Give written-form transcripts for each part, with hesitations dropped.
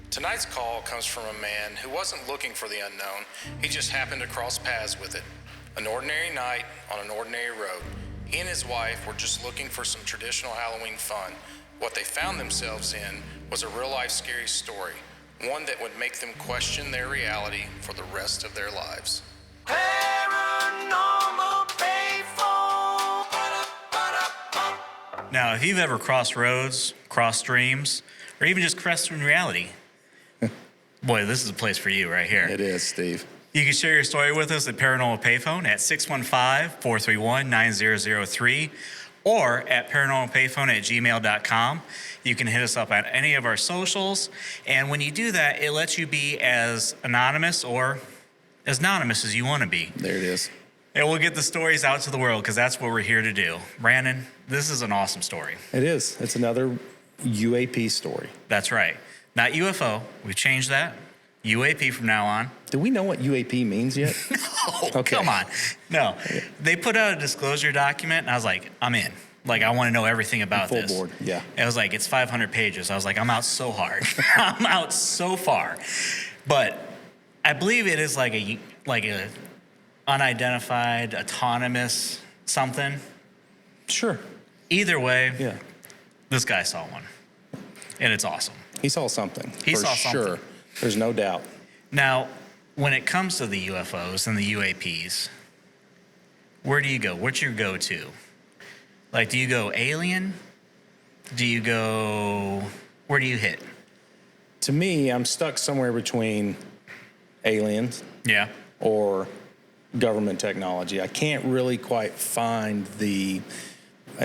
Tonight's call comes from a man who wasn't looking for the unknown. He just happened to cross paths with it. An ordinary night on an ordinary road. He and his wife were just looking for some traditional Halloween fun. What they found themselves in was a real-life scary story, one that would make them question their reality for the rest of their lives. Paranormal Payphone. Now, if you've ever crossed roads, crossed streams, or even just questioned reality, boy, this is a place for you right here. It is, Steve. You can share your story with us at Paranormal Payphone at 615-431-9003 or at paranormalpayphone@gmail.com. You can hit us up at any of our socials. And when you do that, it lets you be as anonymous or as anonymous as you want to be. There it is. And we'll get the stories out to the world because that's what we're here to do. Brandon, this is an awesome story. It is. It's another UAP story. That's right. Not UFO. We've changed that. UAP from now on. Do we know what UAP means yet? No, Okay. come on. No. They put out a disclosure document, and I was like, I'm in. Like, I want to know everything about Full this. board, yeah. It was like, it's 500 pages. I was like, I'm out so hard. I'm out so far. But I believe it is like a unidentified, autonomous something. Sure. Either way, Yeah. this guy saw one. And it's awesome. He saw something. He for saw sure. something. There's no doubt. Now, when it comes to the UFOs and the UAPs, where do you go? What's your go-to? Like, do you go alien? Do you go, where do you hit? To me, I'm stuck somewhere between aliens Yeah. or government technology. I can't really quite find a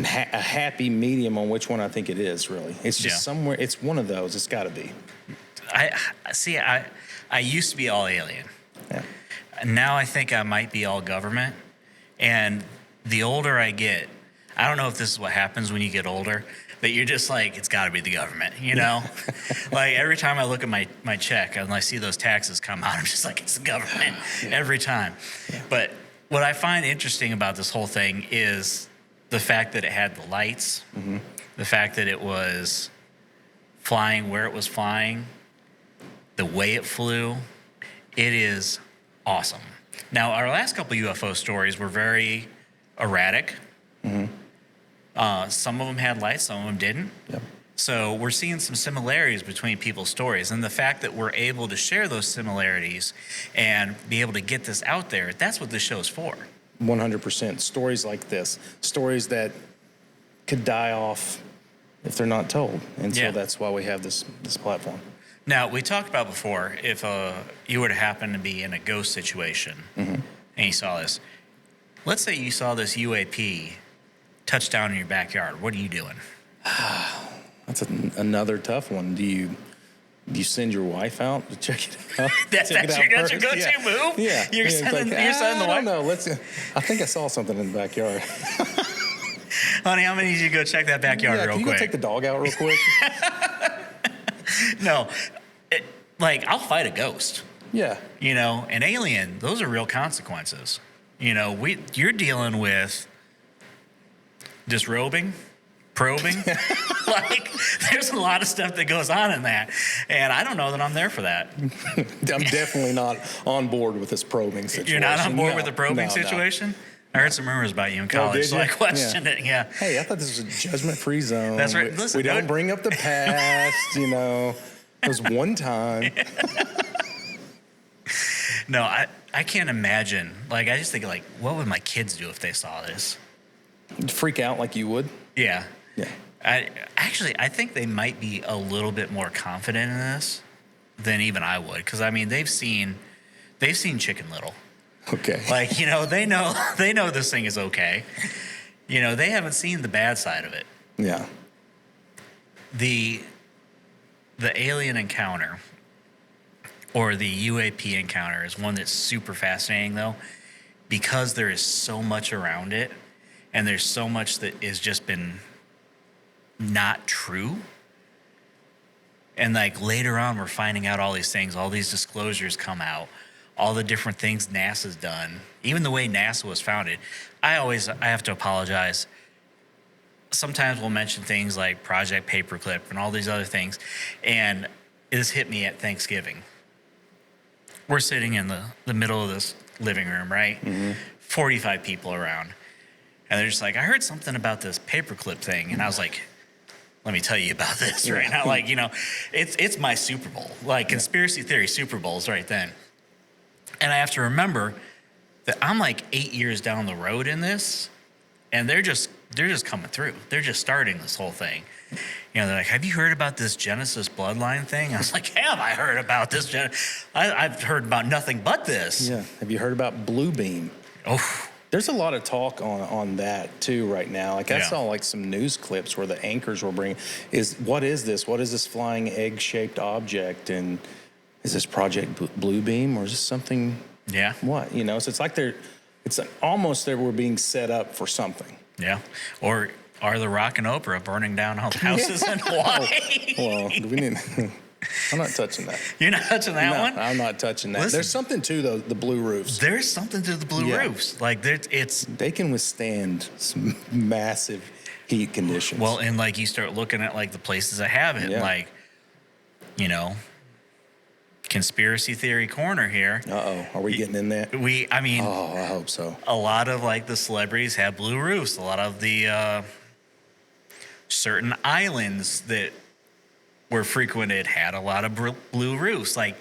happy medium on which one I think it is, really. It's just Yeah. somewhere, it's one of those. It's got to be. I used to be all alien. Yeah. Now I think I might be all government. And the older I get, I don't know if this is what happens when you get older, that you're just like, it's got to be the government, you know? Like, every time I look at my check and I see those taxes come out, I'm just like, it's the government every time. Yeah. But what I find interesting about this whole thing is the fact that it had the lights, the fact that it was flying where it was flying, the way it flew. It is awesome. Now, our last couple UFO stories were very erratic. Some of them had lights, some of them didn't. Yep. So we're seeing some similarities between people's stories. And the fact that we're able to share those similarities and be able to get this out there, that's what this show's for. 100%. Stories like this, stories that could die off if they're not told. And so Yeah. that's why we have this platform. Now, we talked about before, if you were to happen to be in a ghost situation and you saw this, let's say you saw this UAP touch down in your backyard. What are you doing? That's another tough one. Do you send your wife out to check it out? That's your go-to move? Yeah. You're sending the wife? I don't know. I think I saw something in the backyard. Honey, I'm going to need you to go check that backyard real Can you quick. go take the dog out real quick? No. I'll fight a ghost. Yeah. You know, an alien, those are real consequences. You know, you're dealing with disrobing, probing. Like, there's a lot of stuff that goes on in that. And I don't know that I'm there for that. I'm definitely not on board with this probing situation. You're not on board No. with the probing No. situation? I heard some rumors about you in college, did so you? I questioned it. Yeah. Hey, I thought this was a judgment-free zone. That's right. We, Listen, we don't dude. bring up the past, you know. It was one time. No, I can't imagine. Like, I just think, like, what would my kids do if they saw this? Freak out like you would. Yeah. Yeah. I think they might be a little bit more confident in this than even I would, because I mean they've seen Chicken Little. Okay. Like, you know, they know this thing is okay. You know, they haven't seen the bad side of it. Yeah. The alien encounter or the UAP encounter is one that's super fascinating, though, because there is so much around it and there's so much that has just been not true. And like later on, we're finding out all these things, all these disclosures come out, all the different things NASA's done, even the way NASA was founded. I have to apologize. Sometimes we'll mention things like Project Paperclip and all these other things. And this hit me at Thanksgiving. We're sitting in the middle of this living room, right? 45 people around. And they're just like, I heard something about this paperclip thing. And I was like, let me tell you about this right now. Like, it's my Super Bowl. Like, conspiracy theory Super Bowl's right then. And I have to remember that I'm like 8 years down the road in this, and they're just coming through. They're just starting this whole thing. They're like, have you heard about this Genesis bloodline thing? I was like, have I heard about this? I've heard about nothing but this. Yeah. Have you heard about Bluebeam? Oh, There's a lot of talk on that too right now. Like I Yeah. saw like some news clips where the anchors were bringing what is this? What is this flying egg-shaped object? And is this Project Bluebeam or is this something? yeah. What? So it's like it's almost they were being set up for something. Yeah. Or are The Rock and Oprah burning down all the houses in Hawaii? Well, we need. I'm not touching that. You're not touching that No, one? I'm not touching that. Listen. There's something to the blue roofs. There's something to the blue Yeah. roofs. Like, it's... They can withstand some massive heat conditions. Well, and, like, you start looking at, like, the places that have it. Yeah. Like, conspiracy theory corner here. Uh-oh. Are we getting in that? I mean... Oh, I hope so. A lot of, like, the celebrities have blue roofs. A lot of the certain islands that were frequented had a lot of blue roofs. Like,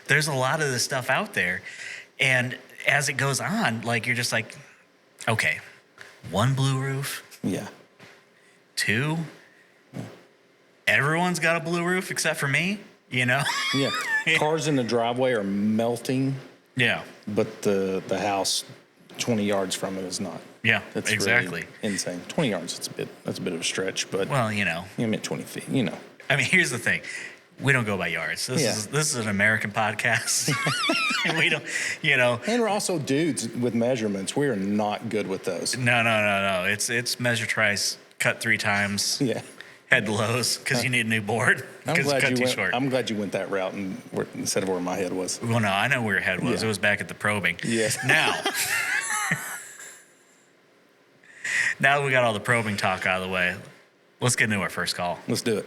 there's a lot of this stuff out there. And as it goes on, like, you're just like, okay, 1 blue roof, Yeah. 2, everyone's got a blue roof except for me, Yeah. Cars in the driveway are melting, Yeah. but the house 20 yards from it is not. Yeah, That's exactly. really insane. 20 yards, that's a bit of a stretch, but Well, I meant 20 feet, I mean, here's the thing. We don't go by yards. This is an American podcast. And we don't, And we're also dudes with measurements. We are not good with those. No. It's measure twice, cut 3 times, Yeah. head to Lowe's because you need a new board because it's cut too short. I'm glad you went that route instead of where my head was. Well, no, I know where your head was. Yeah. It was back at the probing. Yes. Now that we got all the probing talk out of the way, let's get into our first call. Let's do it.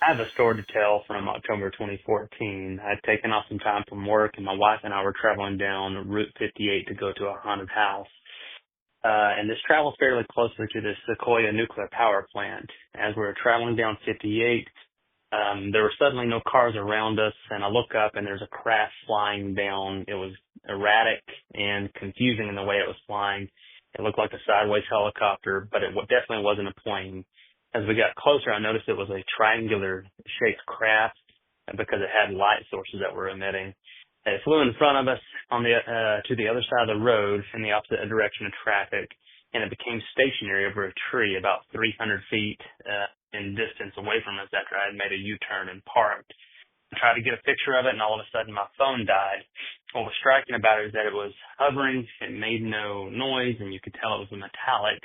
I have a story to tell from October 2014. I'd taken off some time from work, and my wife and I were traveling down Route 58 to go to a haunted house. And this traveled fairly closely to the Sequoia nuclear power plant. As we were traveling down 58, there were suddenly no cars around us, and I look up, and there's a craft flying down. It was erratic and confusing in the way it was flying. It looked like a sideways helicopter, but it definitely wasn't a plane. As we got closer, I noticed it was a triangular-shaped craft because it had light sources that were emitting. It flew in front of us on to the other side of the road in the opposite direction of traffic, and it became stationary over a tree about 300 feet in distance away from us after I had made a U-turn and parked. I tried to get a picture of it, and all of a sudden my phone died. What was striking about it is that it was hovering. It made no noise, and you could tell it was metallic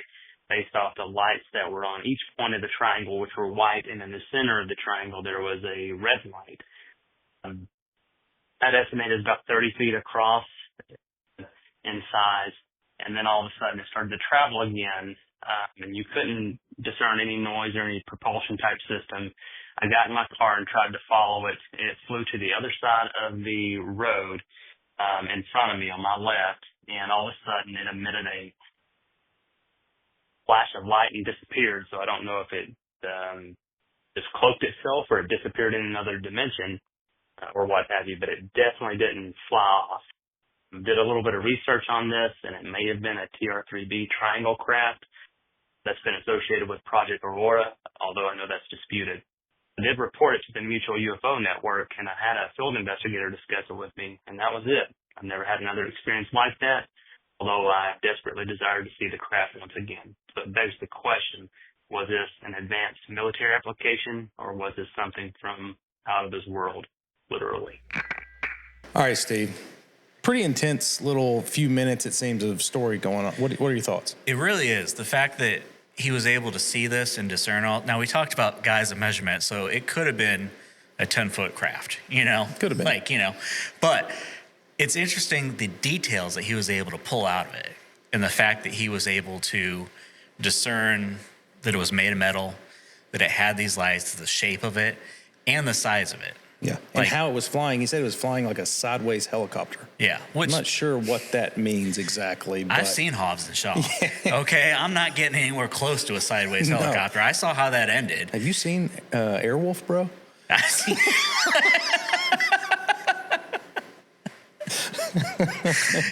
based off the lights that were on each point of the triangle, which were white, and in the center of the triangle there was a red light. I'd estimated about 30 feet across in size, and then all of a sudden it started to travel again, and you couldn't discern any noise or any propulsion type system. I got in my car and tried to follow it. It flew to the other side of the road in front of me on my left, and all of a sudden it emitted a flash of light and disappeared. So I don't know if it just cloaked itself or it disappeared in another dimension or what have you, but it definitely didn't fly off. Did a little bit of research on this, and it may have been a TR-3B triangle craft that's been associated with Project Aurora, although I know that's disputed. I did report it to the Mutual UFO Network, and I had a field investigator discuss it with me, and that was it. I've never had another experience like that, although I desperately desire to see the craft once again. So it begs the question, was this an advanced military application, or was this something from out of this world, literally? All right, Steve. Pretty intense little few minutes, it seems, of story going on. What are your thoughts? It really is. The fact that he was able to see this and discern all. Now, we talked about guys of measurement, so it could have been a 10-foot craft, Could have been. But it's interesting the details that he was able to pull out of it, and the fact that he was able to discern that it was made of metal, that it had these lights, the shape of it, and the size of it. Yeah. And Like- how it was flying, he said it was flying like a sideways helicopter. Yeah, I'm which not sure what that means exactly. But I've seen Hobbs and Shaw. Okay, I'm not getting anywhere close to a sideways No. helicopter. I saw how that ended. Have you seen Airwolf, bro? I see.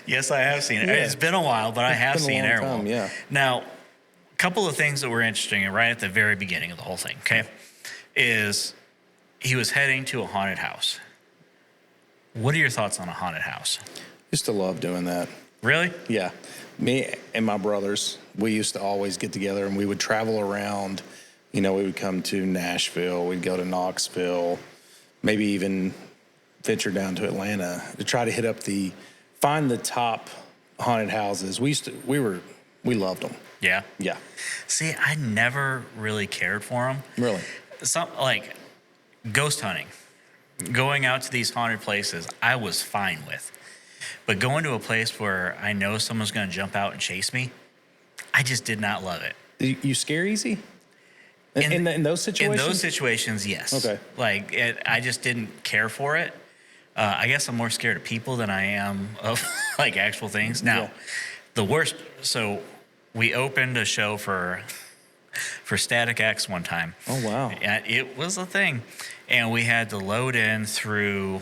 Yes, I have seen it. Yeah. It's been a while, but I have been a seen long Airwolf. time, yeah. Now, a couple of things that were interesting right at the very beginning of the whole thing, okay, is he was heading to a haunted house. What are your thoughts on a haunted house? Used to love doing that. Really? Yeah. Me and my brothers, we used to always get together and we would travel around. You know, we would come to Nashville, we'd go to Knoxville, maybe even venture down to Atlanta to try to find the top haunted houses. We loved them. Yeah. Yeah. See, I never really cared for them. Really? Some like ghost hunting, going out to these haunted places, I was fine with. But going to a place where I know someone's going to jump out and chase me, I just did not love it. You scare easy? In those situations? In those situations, yes. Okay. Like, I just didn't care for it. I guess I'm more scared of people than I am of, like, actual things. Now, Yeah. the worst, so we opened a show for Static X one time. Oh, wow. And it was a thing. And we had to load in through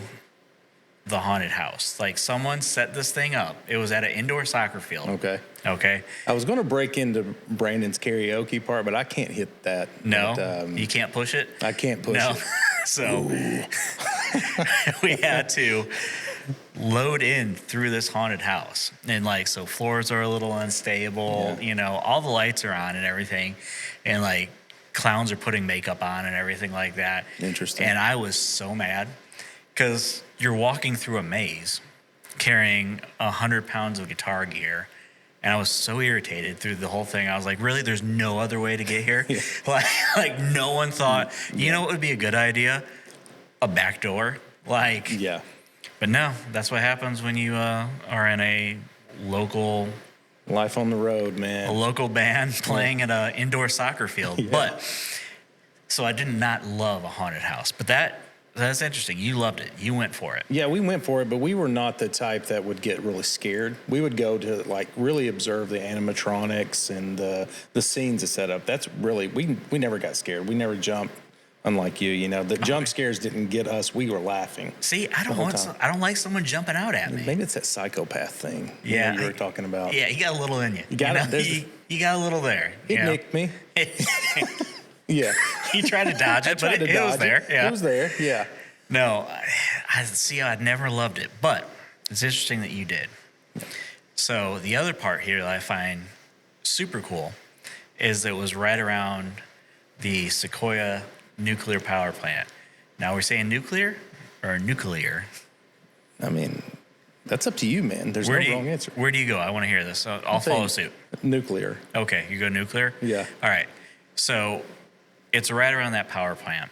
the haunted house. Like, someone set this thing up. It was at an indoor soccer field. Okay. Okay. I was going to break into Brandon's karaoke part, but I can't hit that. No, But, you can't push it. I can't push No. it. So we had to load in through this haunted house. And like, so floors are a little unstable, Yeah. you know, all the lights are on and everything. And like clowns are putting makeup on and everything like that. Interesting. And I was so mad because you're walking through a maze carrying 100 pounds of guitar gear. And I was so irritated through the whole thing. I was like, really? There's no other way to get here? Yeah. Like no one thought, you know what would be a good idea? A back door. Like, Yeah. but no, that's what happens when you are in a local Life on the road, man. band playing at an indoor soccer field. Yeah. But so I did not love a haunted house. But that's interesting. You loved it. You went for it. Yeah, we went for it, but we were not the type that would get really scared. We would go to like really observe the animatronics and the scenes to set up. That's really we never got scared. We never jumped, unlike you. You know, the jump scares didn't get us. We were laughing. See, I don't whole want. time. I don't like someone jumping out at me. Maybe it's that psychopath thing. Yeah, you were talking about. Yeah, you got a little in you. You got it. know? There's- You got a little there. It you know? nicked me. Yeah, He tried to dodge it, but tried to it was dodge there. Yeah. It was there. Yeah. No, I see. I'd never loved it, but it's interesting that you did. So the other part here that I find super cool is that it was right around the Sequoia nuclear power plant. Now we're saying nuclear or nuclear. I mean, that's up to you, man. There's no wrong answer. Where do you go? I want to hear this. I'll saying follow suit. Nuclear. Okay, you go nuclear? Yeah. All right. So it's right around that power plant.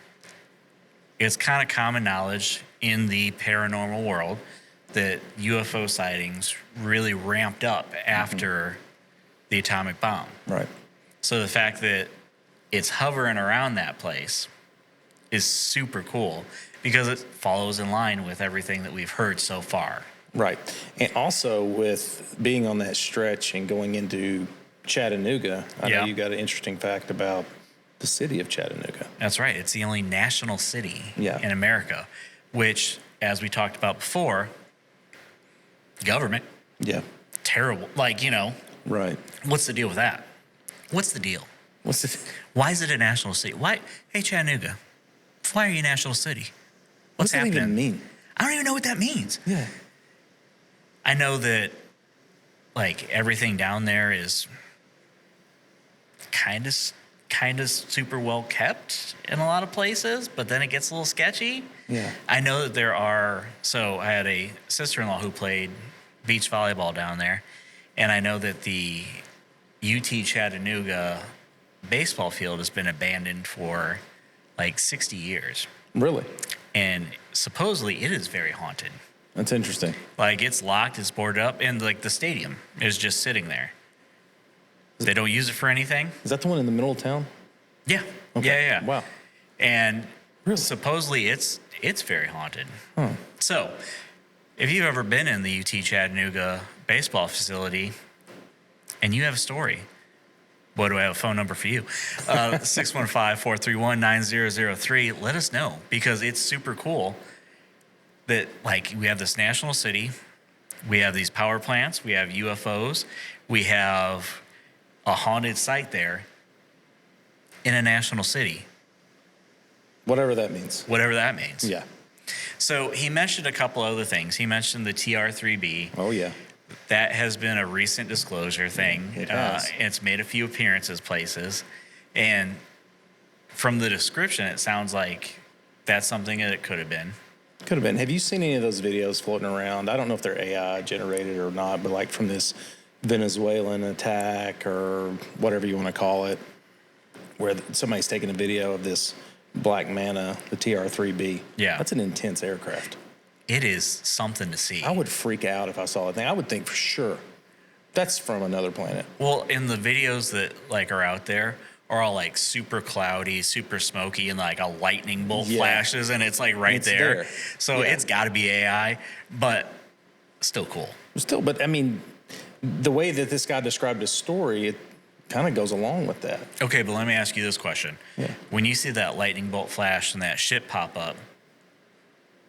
It's kind of common knowledge in the paranormal world that UFO sightings really ramped up after the atomic bomb. Right. So the fact that it's hovering around that place is super cool because it follows in line with everything that we've heard so far. Right. And also with being on that stretch and going into Chattanooga, I Yeah. know you got an interesting fact about the city of Chattanooga. That's right. It's the only national city Yeah. in America, which, as we talked about before, government, Yeah. terrible. Like, you know, Right. what's the deal with that? What's the deal? What's it? Why is it a national city? Why? Hey, Chattanooga, why are you a national city? What's that happening? even mean? I don't even know what that means. Yeah. I know that, like, everything down there is kind of super well kept in a lot of places, but then it gets a little sketchy. Yeah. I know that there are. So I had a sister-in-law who played beach volleyball down there, and I know that the UT Chattanooga baseball field has been abandoned for like 60 years, Really? and supposedly it is very haunted. That's interesting. Like, it's locked, it's boarded up, and like the stadium is just sitting there. They don't use it for anything. Is that the one in the middle of town? Yeah, Okay. Yeah, yeah. Wow. And Really? supposedly it's very haunted. So, if you've ever been in the UT Chattanooga baseball facility and you have a story, what do I have a phone number for you? 615-431-9003. Let us know, because it's super cool that, like, we have this national city, we have these power plants, we have UFOs, we have a haunted site there in a national city, Whatever that means. whatever that means. Yeah. So he mentioned a couple other things. He mentioned the TR3B. Oh, yeah. That has been a recent disclosure thing. It has. It's made a few appearances places. And from the description, it sounds like that's something that it could have been. Could have been. Have you seen any of those videos floating around? I don't know if they're AI generated or not, but like from this Venezuelan attack or whatever you want to call it, where somebody's taking a video of this Black Manta, the TR-3B. Yeah. That's an intense aircraft. It is something to see. I would freak out if I saw that thing. I would think for sure that's from another planet. Well, in the videos that like are out there are all like super cloudy, super smoky, and like a lightning bolt Yeah. flashes, and it's like right It's there. there. So Yeah. it's got to be AI, but still cool. Still, but I mean, the way that this guy described his story, it kind of goes along with that. Okay, but let me ask you this question. Yeah. When you see that lightning bolt flash and that ship pop up,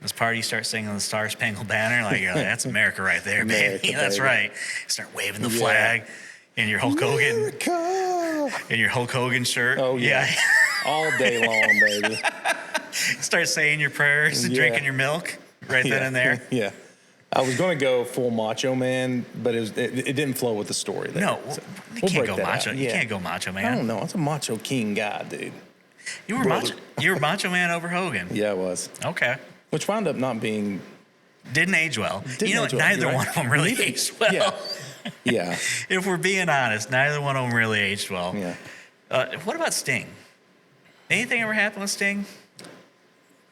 this part you start singing the Star Spangled Banner, like, you're like, that's America right there, baby. America, That's baby. right. Start waving the Yeah. flag in your Hulk Hogan, America! in your Hulk Hogan shirt. Oh, yeah. All day long, baby. Start saying your prayers and Yeah. drinking your milk right then and there. Yeah. I was going to go full Macho Man, but it didn't flow with the story. There. No, So you we'll can't break go that macho. out. You Yeah. can't go macho, I man. don't know. I was a Macho King guy, dude. You were Brother. macho. You were macho man over Hogan. Yeah, it was. Okay. Which wound up not being. Didn't age well. Didn't you know, age well, neither you're right. one of them really Neither- aged well. Yeah. Yeah. If we're being honest, neither one of them really aged well. Yeah. What about Sting? Anything ever happened with Sting?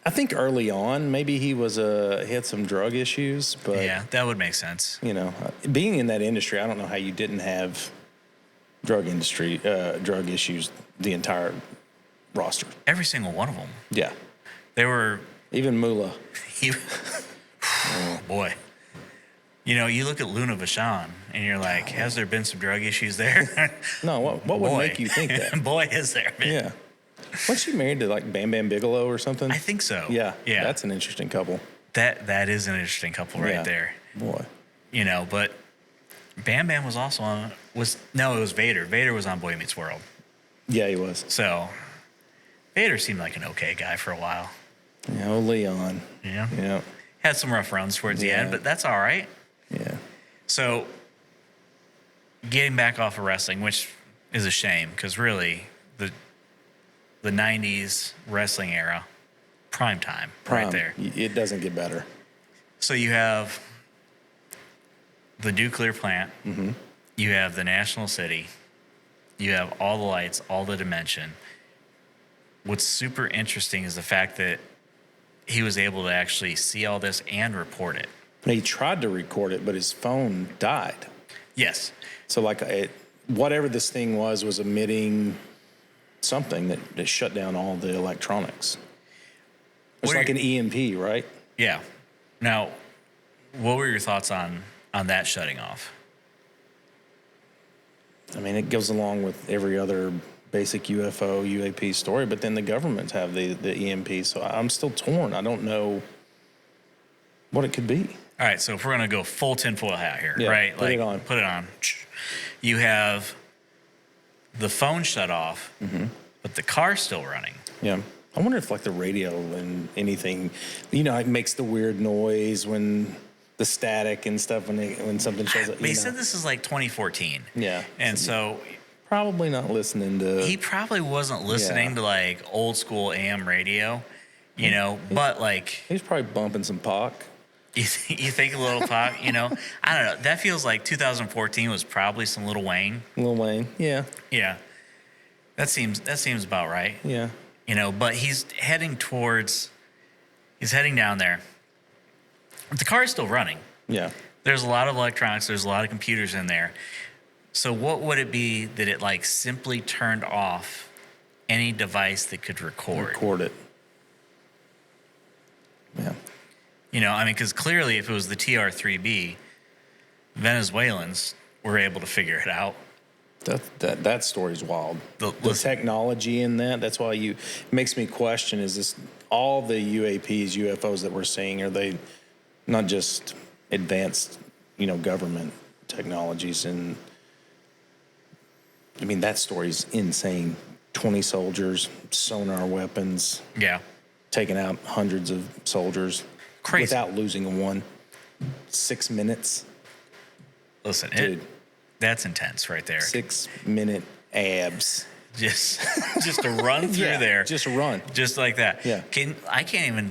I think early on, maybe he had some drug issues, but Yeah, that would make sense. you know, being in that industry, I don't know how you didn't have drug issues the entire roster. Every single one of them. Yeah. They were, Even Moolah. oh boy. You know, you look at Luna Vachon and you're like, has there been some drug issues there? No, what would Boy. make you think that? Boy, is there been. Yeah. Wasn't she married to like Bam Bam Bigelow or something? I think so. Yeah. Yeah. That's an interesting couple. That is an interesting couple right Yeah. there. Boy. You know, but Bam Bam was also on, it was Vader. Vader was on Boy Meets World. Yeah, he was. So Vader seemed like an okay guy for a while. Yeah, old Leon. You know? Yeah. Had some rough runs towards the Yeah. end, but that's all right. Yeah. So, getting back off of wrestling, which is a shame, because really, the 90s wrestling era, prime time, right there. It doesn't get better. So you have the nuclear plant, you have the national city, you have all the lights, all the dimension. What's super interesting is the fact that he was able to actually see all this and report it. He tried to record it, but his phone died. Yes. So like whatever this thing was emitting something that shut down all the electronics. It's What are like your- an EMP, right? Yeah. Now, what were your thoughts on that shutting off? I mean, it goes along with every other basic UFO, UAP story, but then the governments have the EMP, so I'm still torn. I don't know what it could be. All right, so if we're gonna go full tinfoil hat here, Yeah, right? put it on. Put it on. You have the phone shut off, but the car's still running. Yeah. I wonder if like the radio and anything, you know, it makes the weird noise when the static and stuff when something shows up. But he you know. said this is like 2014. Yeah. And so Probably not listening to. he probably wasn't listening Yeah. to like old school AM radio, you know, but like He's probably bumping some Pac. you think a little pop, you know. I don't know. That feels like 2014 was probably some Lil Wayne. Lil Wayne. Yeah. Yeah. That seems about right. Yeah. You know, but he's heading down there. The car is still running. Yeah. There's a lot of electronics, there's a lot of computers in there. So what would it be that it like simply turned off any device that could record. Record it. Yeah. You know, I mean, because clearly if it was the TR-3B, Venezuelans were able to figure it out. That story's wild. The listen. technology in that's why it makes me question, is this all the UAPs, UFOs that we're seeing, are they not just advanced, government technologies? And I mean, that story's insane. 20 soldiers, sonar weapons, Yeah. taking out hundreds of soldiers Crazy. without losing one. 6 minutes. Listen, Dude. that's intense right there. 6-minute abs. Just to run through Yeah, there. just run. Just like that. Yeah. I can't even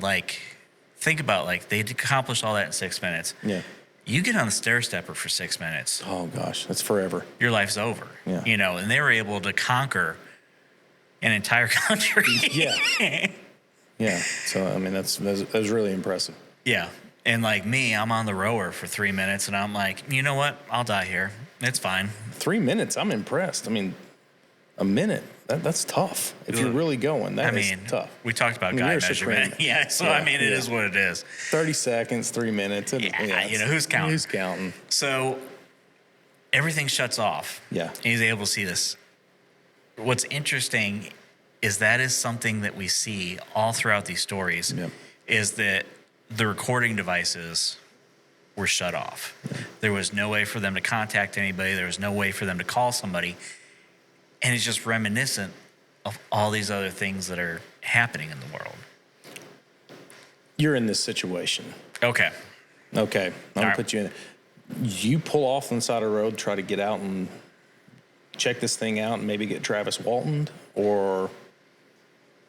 think about they accomplished all that in 6 minutes. Yeah. You get on the stair stepper for 6 minutes, Oh gosh, that's forever. your life's over. Yeah. And they were able to conquer an entire country. Yeah. Yeah. So I mean, that was really impressive. Yeah. And like me, I'm on the rower for 3 minutes and I'm like, you know what? I'll die here. It's fine. 3 minutes, I'm impressed. I mean, a minute, that's tough. If you're really going, that is tough. We talked about I mean, guy you're measurement. supreme. Yeah. So Yeah, I mean, it yeah. is what it is. 30 seconds, 3 minutes. Yeah, who's counting? Who's counting? So everything shuts off. Yeah. And he's able to see this. What's interesting is that is something that we see all throughout these stories, Yep. is that the recording devices were shut off. There was no way for them to contact anybody. There was no way for them to call somebody. And it's just reminiscent of all these other things that are happening in the world. You're in this situation. Okay. Okay, I'm All gonna right. put you in. You pull off on the side of the road, try to get out and check this thing out, and maybe get Travis Walton, or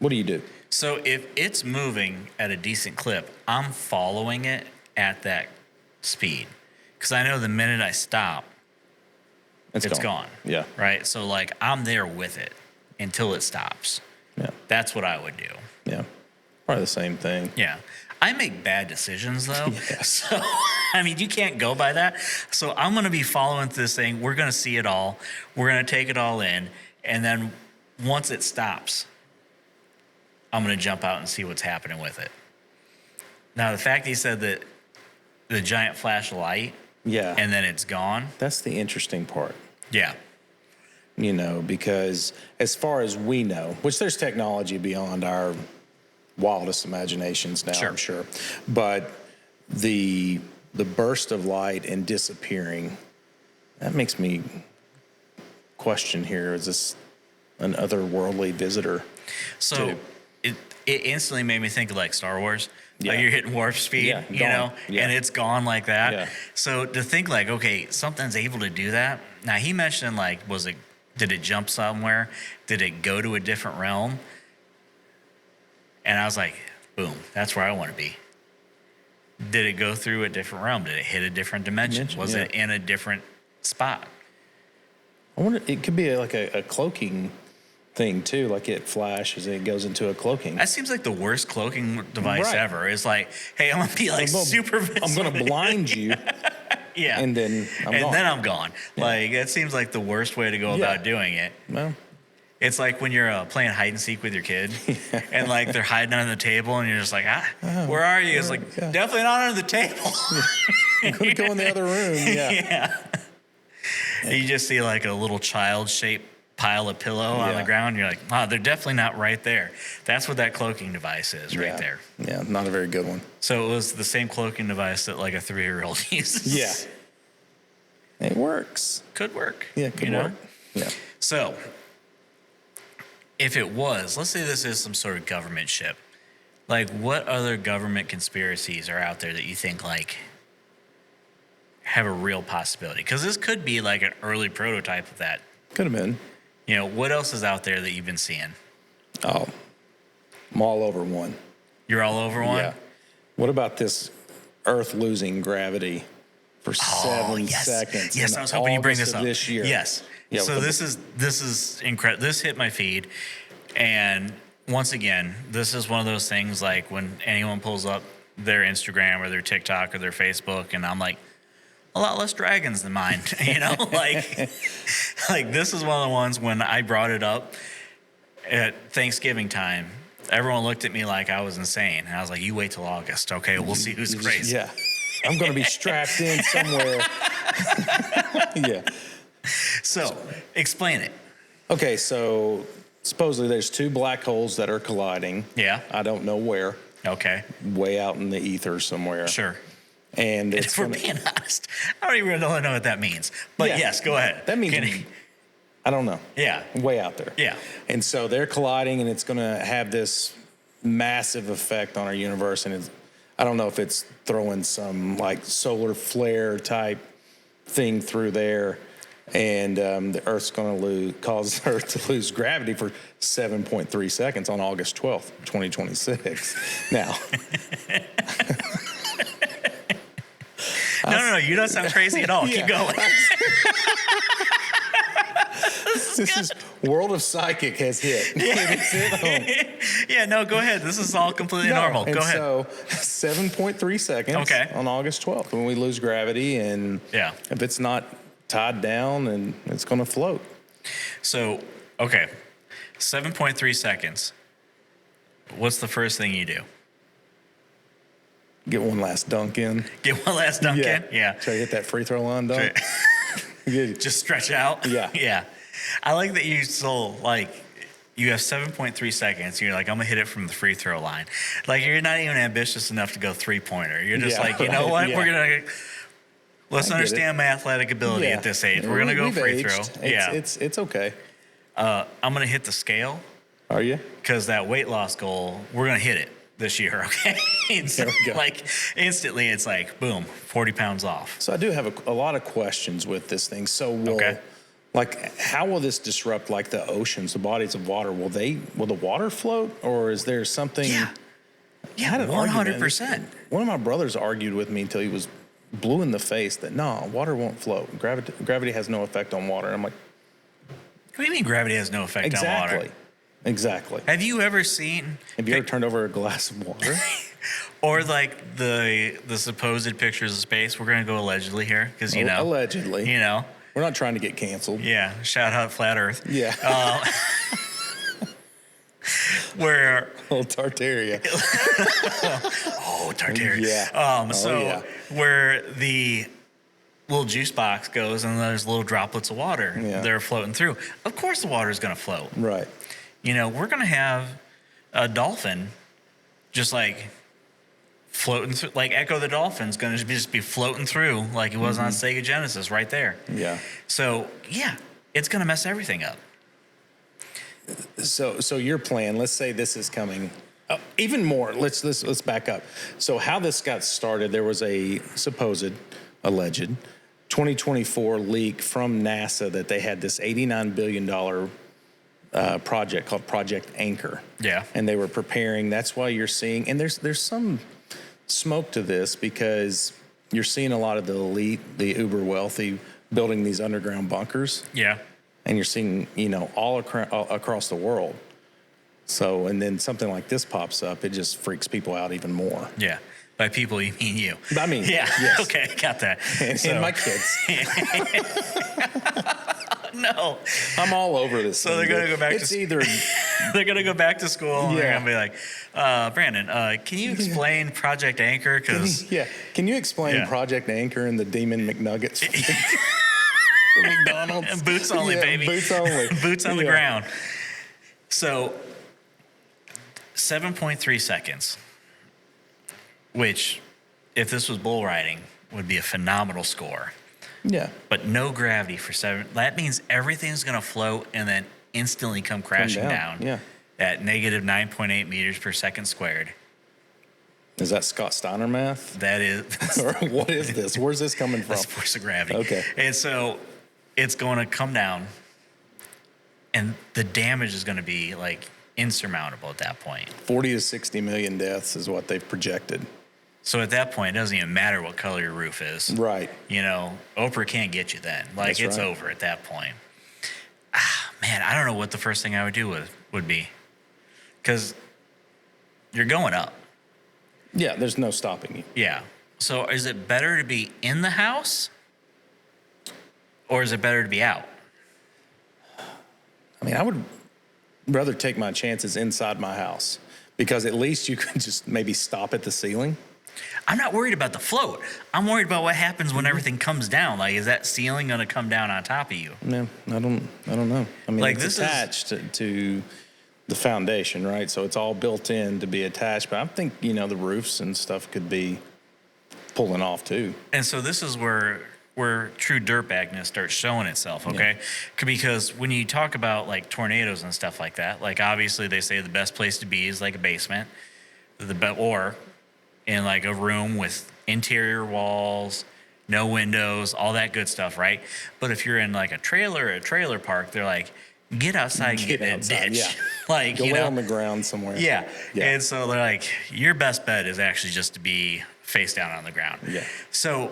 what do you do? So if it's moving at a decent clip, I'm following it at that speed. Because I know the minute I stop, it's gone. Yeah, Right? So I'm there with it until it stops. yeah, That's what I would do. yeah. Probably the same thing. Yeah. I make bad decisions though. Yeah. So, I mean, you can't go by that. So I'm going to be following this thing. We're going to see it all. We're going to take it all in. And then once it stops, I'm going to jump out and see what's happening with it. Now, the fact he said that the giant flash of light Yeah, and then it's gone. that's the interesting part. Yeah. Because as far as we know, which there's technology beyond our wildest imaginations now, Sure. I'm sure, but the burst of light and disappearing, that makes me question here, is this an otherworldly visitor? So it instantly made me think of Star Wars. Yeah. Like you're hitting warp speed, Yeah, gone. Yeah. and it's gone like that. Yeah. So to think okay, something's able to do that. Now he mentioned did it jump somewhere? Did it go to a different realm? And I was like, boom, that's where I want to be. Did it go through a different realm? Did it hit a different dimension? Was Yeah. it in a different spot? I wonder, it could be a cloaking thing too, like it flashes and it goes into a cloaking. That seems like the worst cloaking device Right. ever. It's like, hey, I'm gonna be super visible. I'm going to blind you, Yeah. and then I'm and gone. then I'm gone. That seems like the worst way to go Yeah. about doing it. Well, It's like when you're playing hide and seek with your kid, and they're hiding under the table, and you're just like, where are you? It's like, yeah. definitely not under the table. I'm going to go in the other room. Yeah. Yeah. And you just see a little child-shaped pile of pillow on the Yeah. ground. You're like, wow, they're definitely not right there. That's what that cloaking device is right Yeah. there. Yeah, not a very good one. So it was the same cloaking device that a 3-year-old uses. Yeah. It works. Could work. Yeah, it could work. Yeah. So if it was, let's say this is some sort of government ship, what other government conspiracies are out there that you think have a real possibility? Because this could be an early prototype of that. Could have been. What else is out there that you've been seeing? Oh, I'm all over one. You're all over one? Yeah. What about this Earth losing gravity for 7 seconds? Yes, in I was hoping you bring August this of up. This year. Yes. Yeah, So this is incredible. This hit my feed, and once again, this is one of those things when anyone pulls up their Instagram or their TikTok or their Facebook, and I'm like, a lot less dragons than mine, this is one of the ones when I brought it up, at Thanksgiving time, everyone looked at me like I was insane. And I was like, you wait till August. Okay, we'll see who's crazy. Yeah. I'm going to be strapped in somewhere. Yeah. So, explain it. Okay, so supposedly there's two black holes that are colliding. Yeah. I don't know where. Okay. Way out in the ether somewhere. Sure. And And it's if we're being honest, I don't even really know what that means. But Yeah. yes, go ahead. That means I don't know. Yeah. Way out there. Yeah. And so they're colliding, and it's going to have this massive effect on our universe. And I don't know if it's throwing some like solar flare type thing through there, and the Earth's going to cause Earth to lose gravity for 7.3 seconds on August 12th, 2026. Now. No, you don't sound crazy at all. Keep going. This is World of Psychic has hit. It's hit home. Yeah, no, go ahead. This is all completely normal. And Go ahead. So 7.3 seconds Okay. on August 12th when we lose gravity, and Yeah. if it's not tied down, and it's going to float. So, okay, 7.3 seconds. What's the first thing you do? Get one last dunk in. Get one last dunk in? Yeah. Try to get that free throw line dunk. Good. Just stretch out? Yeah. Yeah. I like that you still, like, you have 7.3 seconds. You're like, I'm going to hit it from the free throw line. Like, you're not even ambitious enough to go three-pointer. You're just Yeah, like, you know right, what? yeah. We're going to, let's I get understand my athletic ability Yeah. at this age. We're going to go We've free aged. throw. Yeah. It's okay. I'm going to hit the scale Are you? because that weight loss goal, we're going to hit it this year, okay? It's There we go. like, instantly, it's like, boom, 40 pounds off. So I do have a lot of questions with this thing. So Okay. like, how will this disrupt like the oceans, the bodies of water? Will the water float, or is there something? Yeah. I Yeah, had an argument. 100%. One of my brothers argued with me until he was blue in the face that no, water won't float. Gravity has no effect on water. And I'm like, What do you mean gravity has no effect on water? Exactly. Have you ever seen, Have you ever turned over a glass of water? or like the supposed pictures of space? We're gonna go allegedly here because you know, Allegedly. you know, We're not trying to get canceled. yeah. Shout out Flat Earth. Yeah. Where Old Tartaria. Tartaria. Yeah. So yeah. where the little juice box goes and there's little droplets of water Yeah. that are floating through. Of course, the water is gonna float. Right. You know, we're gonna have a dolphin just like floating through, like Echo the Dolphin's gonna just be floating through like it was on Sega Genesis right there. Yeah. So yeah, it's gonna mess everything up. So your plan, let's say this is coming even more. Let's back up. So how this got started, there was a supposed, alleged 2024 leak from NASA that they had this $89 billion project called Project Anchor. Yeah. And they were preparing. That's why you're seeing, and there's some smoke to this because you're seeing a lot of the elite, the uber wealthy, building these underground bunkers. Yeah. And you're seeing, all across the world. So, and then something like this pops up, it just freaks people out even more. Yeah. By people, you mean you. I mean, Yeah. yes. Okay, got that. And my kids. No. I'm all over this. So they're gonna go back It's to either they're gonna go back to school and they're Yeah. gonna be like, Brandon, can you explain Project Anchor? Because yeah. Can you explain Yeah. Project Anchor and the Demon McNuggets from McDonald's? And boots only, Yeah, baby. Boots only. Boots on the Yeah. ground. So 7.3 seconds, which, if this was bull riding, would be a phenomenal score. Yeah. But no gravity for 7. That means everything's going to float and then instantly come crashing down. Yeah. At negative 9.8 meters per second squared. Is that Scott Steiner math? That is Or what is this? Where's this coming from? that's force of gravity. Okay. And so it's going to come down, and the damage is going to be like insurmountable at that point. 40 to 60 million deaths is what they've projected. So at that point, it doesn't even matter what color your roof is. Right. Oprah can't get you then. Like, That's it's right. over at that point. Man, I don't know what the first thing I would do would be. Because you're going up. Yeah, there's no stopping you. Yeah. So is it better to be in the house? Or is it better to be out? I mean, I would rather take my chances inside my house because at least you can just maybe stop at the ceiling. I'm not worried about the float. I'm worried about what happens when everything comes down. Like, is that ceiling going to come down on top of you? No, I don't know. I mean, Like, it's this is- attached to the foundation, right? So it's all built in to be attached. But I think, the roofs and stuff could be pulling off too. And so this is where true dirtbagness starts showing itself, okay? Because when you talk about like tornadoes and stuff like that, like obviously they say the best place to be is like a basement, or in like a room with interior walls, no windows, all that good stuff, right? But if you're in like a trailer park, they're like, get outside and get in that ditch. Yeah. Like, Go lay on the ground somewhere. Yeah. And so they're like, your best bet is actually just to be face down on the ground. Yeah. So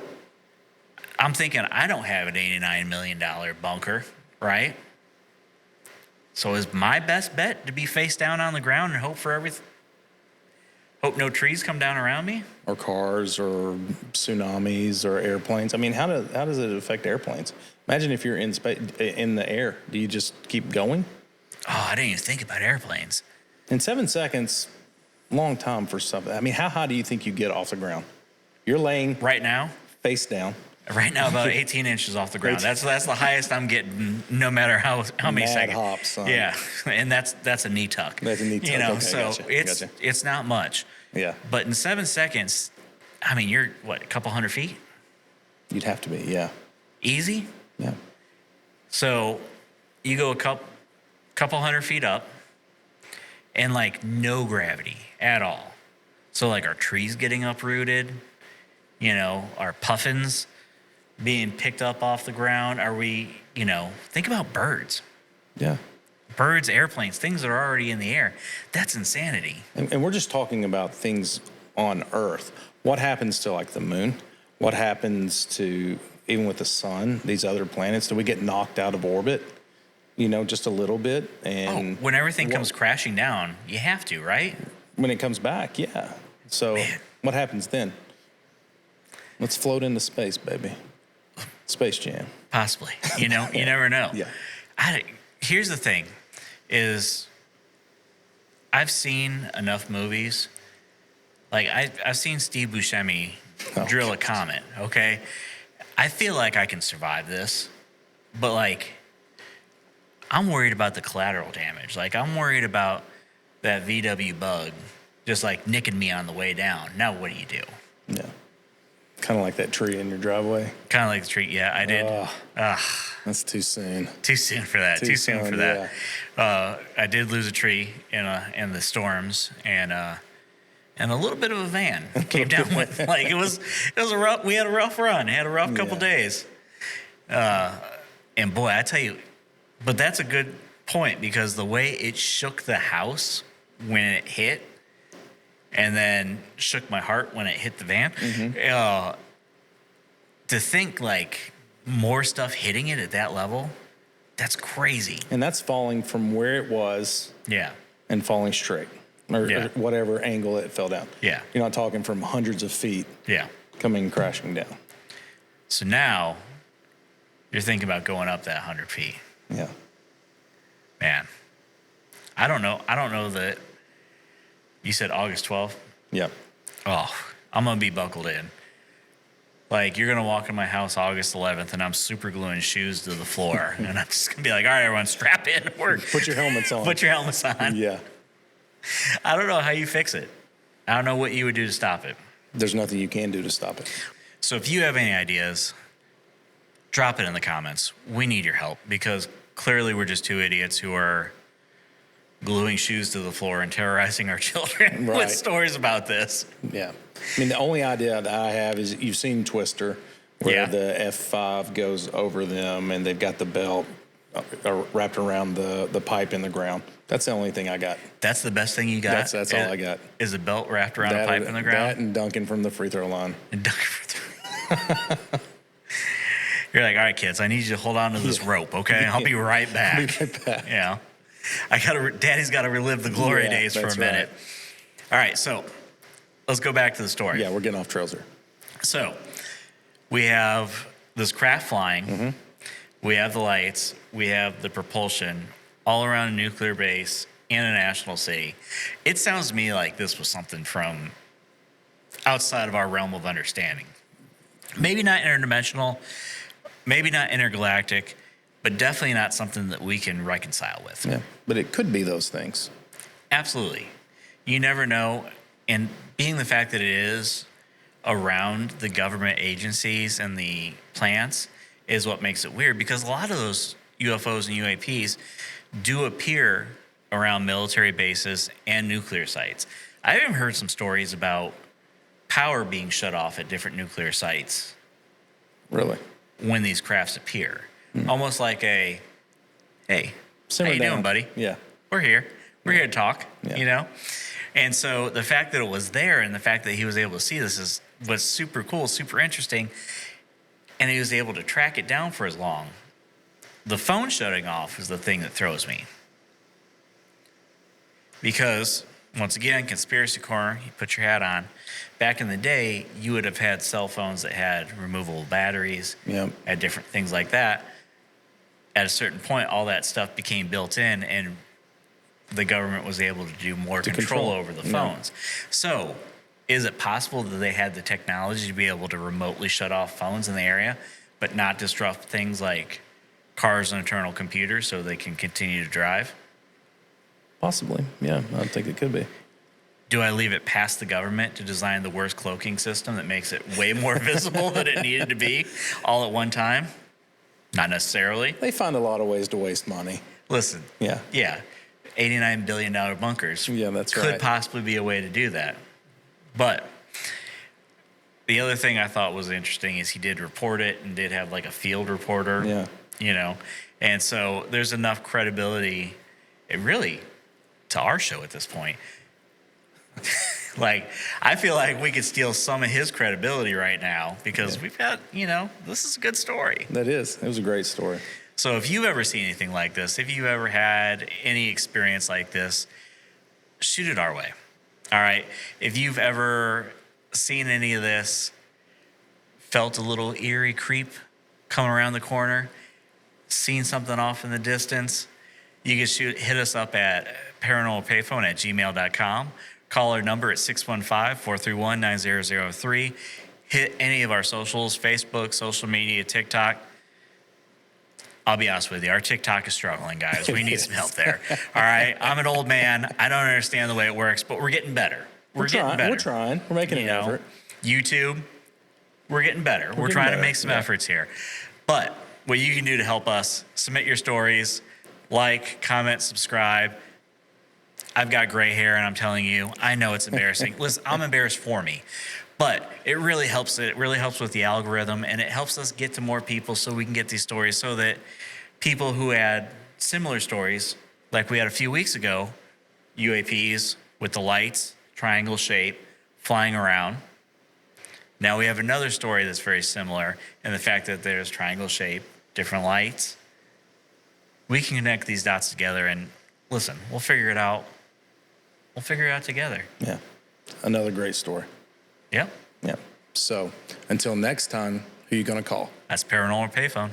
I'm thinking I don't have an $89 million bunker, right? So is my best bet to be face down on the ground and hope for everything? Hope no trees come down around me? Or cars or tsunamis or airplanes. I mean, how does it affect airplanes? Imagine if you're in the air. Do you just keep going? Oh, I didn't even think about airplanes. In 7 seconds, long time for something. I mean, how high do you think you get off the ground? You're laying Right now, about 18 inches off the ground. That's the highest I'm getting, no matter how many Mad seconds. hops, son. Yeah, and that's a knee tuck. That's a knee tuck. Okay, so gotcha, it's not much. Yeah. But in 7 seconds, I mean, you're what, a couple hundred feet? You'd have to be, yeah. Easy. Yeah. So you go a couple hundred feet up, and like no gravity at all. So like our trees getting uprooted, our puffins being picked up off the ground. Are we, think about birds. Yeah. Birds, airplanes, things that are already in the air. That's insanity. And we're just talking about things on Earth. What happens to like the moon? What happens to, even with the sun, these other planets? Do we get knocked out of orbit? Just a little bit? And When everything comes crashing down, you have to, right? when it comes back, yeah. So what happens then? Let's float into space, baby. Space Jam. Possibly. You never know. Yeah. Here's the thing is I've seen enough movies. Like I've seen Steve Buscemi drill a comet, okay? I feel like I can survive this, but like I'm worried about the collateral damage. Like I'm worried about that VW bug just like nicking me on the way down. Now what do you do? Yeah. Kind of like that tree in your driveway. Kind of like the tree. Yeah, I did. That's too soon. Too soon for that. Too soon for that. Yeah. I did lose a tree in the storms, and a little bit of a van came down with. Like it was a rough. We had a rough run. Had a rough couple days. And boy, I tell you, but that's a good point because the way it shook the house when it hit, and then shook my heart when it hit the van. Mm-hmm. To think like more stuff hitting it at that level, that's crazy. And that's falling from where it was Yeah. and falling straight or whatever angle it fell down. Yeah. You're not talking from hundreds of feet Yeah. coming crashing down. So now you're thinking about going up that 100 feet. Yeah. Man, I don't know that. You said August 12th? Yep. Oh, I'm going to be buckled in. Like, you're going to walk in my house August 11th, and I'm super gluing shoes to the floor. And I'm just going to be like, all right, everyone, strap in. Put your helmets on. Put your helmets on. Yeah. I don't know how you fix it. I don't know what you would do to stop it. There's nothing you can do to stop it. So if you have any ideas, drop it in the comments. We need your help because clearly we're just two idiots who are gluing shoes to the floor and terrorizing our children Right. with stories about this. Yeah. I mean, the only idea that I have is you've seen Twister, where the F5 goes over them and they've got the belt wrapped around the pipe in the ground. That's the only thing I got. That's the best thing you got? That's all I got. Is a belt wrapped around a pipe in the ground? That and dunking from the free throw line. And dunking from the You're like, all right, kids, I need you to hold on to this rope, okay? I'll be right back. Be right back. Yeah. Daddy's got to relive the glory days for a minute. Right. All right, so let's go back to the story. Yeah, we're getting off trails here. So we have this craft flying. Mm-hmm. We have the lights. We have the propulsion all around a nuclear base in a national city. It sounds to me like this was something from outside of our realm of understanding. Maybe not interdimensional, maybe not intergalactic, but definitely not something that we can reconcile with. Yeah, but it could be those things. Absolutely. You never know. And being the fact that it is around the government agencies and the plants is what makes it weird, because a lot of those UFOs and UAPs do appear around military bases and nuclear sites. I even heard some stories about power being shut off at different nuclear sites Really? when these crafts appear. Almost like a, hey, Simmer how you down. doing, buddy? Yeah. We're here. We're here to talk, Yeah. you know? And so the fact that it was there and the fact that he was able to see this was super cool, super interesting. And he was able to track it down for as long. The phone shutting off is the thing that throws me. Because, once again, conspiracy corner, you put your hat on. Back in the day, you would have had cell phones that had removable batteries, Yep. had different things like that. At a certain point, all that stuff became built in, and the government was able to do more control over the Yeah. phones. So, is it possible that they had the technology to be able to remotely shut off phones in the area, but not disrupt things like cars and internal computers so they can continue to drive? Possibly. Yeah, I think it could be. Do I leave it past the government to design the worst cloaking system that makes it way more visible than it needed to be all at one time? Not necessarily. They find a lot of ways to waste money. Listen, Yeah. yeah, $89 billion bunkers Yeah, that's could right. possibly be a way to do that. But the other thing I thought was interesting is he did report it and did have like a field reporter, Yeah. you know, and so there's enough credibility, really, to our show at this point. Like, I feel like we could steal some of his credibility right now because we've got, you know, this is a good story. That is. It was a great story. So if you've ever seen anything like this, if you've ever had any experience like this, shoot it our way. All right. If you've ever seen any of this, felt a little eerie creep coming around the corner, seen something off in the distance, you can hit us up at paranormalpayphone@gmail.com. Call our number at 615-431-9003. Hit any of our socials, Facebook, social media, TikTok. I'll be honest with you, our TikTok is struggling, guys. We need some help there. All right. I'm an old man. I don't understand the way it works, but we're getting better. We're getting trying. better. We're trying. We're making You an know, effort. YouTube, we're getting better. We're getting trying better, to make some yeah. efforts here. But what you can do to help us, submit your stories, like, comment, subscribe. I've got gray hair, and I'm telling you, I know it's embarrassing. Listen, I'm embarrassed for me. But it really helps. It really helps with the algorithm, and it helps us get to more people so we can get these stories so that people who had similar stories, like we had a few weeks ago, UAPs with the lights, triangle shape, flying around. Now we have another story that's very similar in the fact that there's triangle shape, different lights. We can connect these dots together and listen, we'll figure it out. We'll figure it out together. Yeah. Another great story. Yep. Yeah. So until next time, who you going to call? That's Paranormal Payphone.